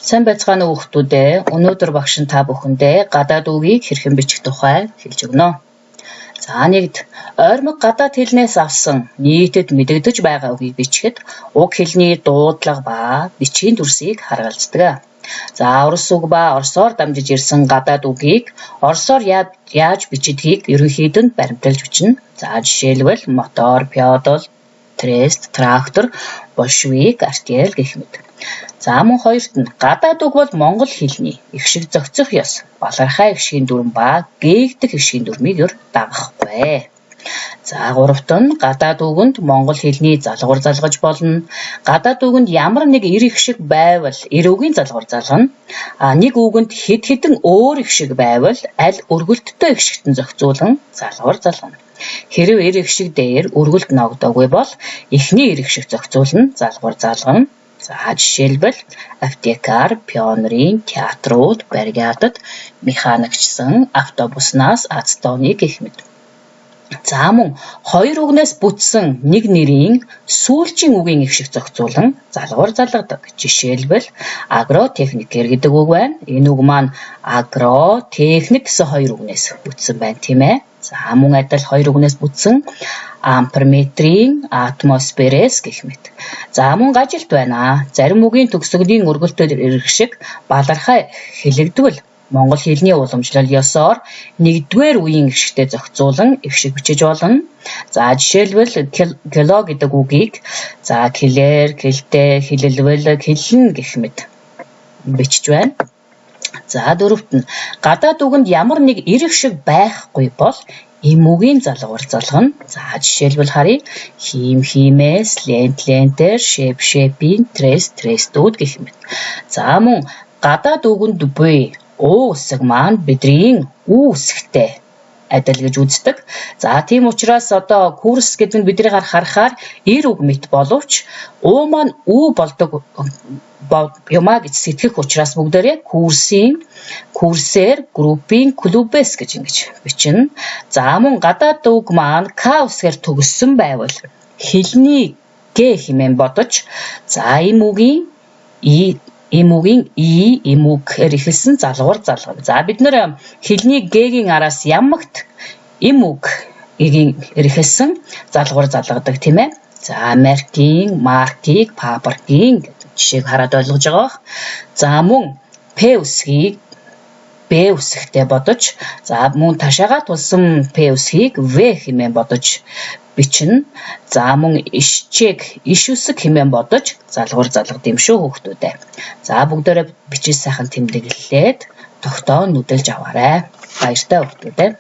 Сайн байцгаана уу хүүхдүүдээ. Өнөөдөр багш нь та бүхэндээ гадаад үгийг хэрхэн бичих тухай хэлж өгнө. За нэгд ойрмог гадаад хэлнээс авсан нийтэд мэдэгдэж байгаа үгийг бичихэд уг хэлний дуудлага ба бичгийн төрсийг харгалздаг. За орос үг ба орсоор дамжиж ирсэн гадаад үгийг орсоор яаж бичдгийг ерөнхийд нь баримталж бичнэ. За жишээлбэл мотор, педал, трест, трактор, большевик, артель гэх мэт. За мөн хоёрт нь гадаад үг бол монгол хэлний их шиг зохицох ёс, балархай их шигийн дүрм ба гээгдэх их шигийн дүрмийг дагахгүй. За гуравт нь гадаад үгэнд монгол хэлний залгуур залгаж болно. Гадаад үгэнд ямар нэг эр их шиг байвал эр үгийн залгуур залгана. Нэг үгэнд хэд хэдэн өөр их шиг байвал аль өргөлттэй их шигтэн зохицуулан залгуур залгана. Хэрв эр их шиг дээр өргөлт ногдоогүй бол эхний эр их шиг зохицуулна, залгуур залгана. За жишээлбэл аптекар, пионерын, театрууд, бригадад, механикчсан, автобуснаас ацтооны гэх мэт. За мөн хоёр үгнээс бүтсэн нэг нэрийн сүүлчийн үгийн их шиг зохицуулан залгуур залгадаг. Жишээлбэл агротехникер гэдэг үг байна. Энэ үг маань агротехник гэсэн хоёр үгнээс бүтсэн байна, тийм ээ. За мөн адил хоёр үгнээс бүтсэн амперметрийн атмосферээс гэх мэт. За мөн ажилт байна. Зарим үгийн төгсгөлийн өргөлтөд ирэх шиг балархай хэлэгдвэл монгол хэлний уламжлал ёсоор нэгдүгээр үеийн их шигтэй зохицуулан их шиг бичиж болно. За жишээлбэл кило гэдэг үгийг за килэр, килтэй, хилэлвэл, хиллэн гэх мэт бичиж байна. За дөрөвт нь гадаад үгэнд ямар нэг эр их шиг байхгүй бол им үгийн залгуур залгана. За жишээлбэл харъя. Хим, химээс, лент, лентер, шеп, шепийн, трест, трестүүд гэх мэт. За мөн гадаад үгэнд буй уу үсэг маань бидний үү үсэгтэй адил гэж үздэг. За тийм учраас одоо курс гэдэг нь бидний харахаар эр үг мэт боловч уу маань үү болдог юмаа гэж сэтгэх учраас бүгдээрээ курсын, курсээр, группийн, клубээс гэж ингэж бичнэ. За мөн гадаад үг маань к үсгээр төгссөн байвал хэлний г хэмээн бодож за им үгийн им үгээр эхэлсэн залгуур залгав. За бид нэр хэлний г-гийн араас ямагт им үгийн эхэлсэн залгуур залгадаг, тийм ээ. За маркийн, маркийг, папаркийн гэдэг жишээг хараад ойлгож байгаа бах. За мөн п үсгийг б үсэгтэй бодож, за мөн ташаагаа тулсан п үсгийг в хэмээн бодож бичнэ. За мөн ишчэг иш үсэг хэмээн бодож залгуур залгад юм шүү хүүхдүүдээ. За бүгдээрээ бичиж сайхан тэмдэглэлээд тогтоон нүдэлж аваарай. Баяртай хүүхдүүдээ.